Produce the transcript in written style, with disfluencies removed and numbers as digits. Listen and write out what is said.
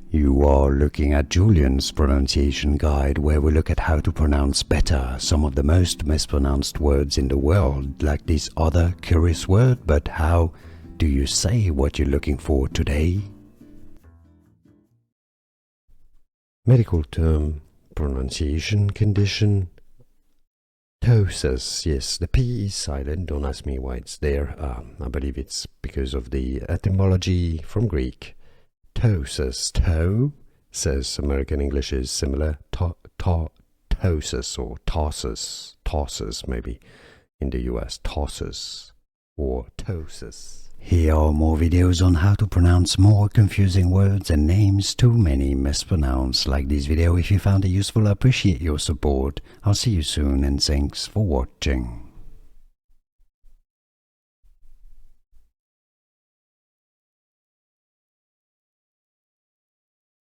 You are looking at Julian's pronunciation guide, where we look at how to pronounce better some of the most mispronounced words in the world, like this other curious word. But how do you say what you're looking for today? Medical term, pronunciation condition. Ptosis, yes, the P is silent, don't ask me why it's there. I believe it's because of the etymology from Greek. Ptosis, toe, says American English is similar. Ptosis or tosses maybe in the US, tosses or ptosis. Here are more videos on how to pronounce more confusing words and names too many mispronounced. Like this video if you found it useful. I appreciate your support. I'll see you soon and thanks for watching.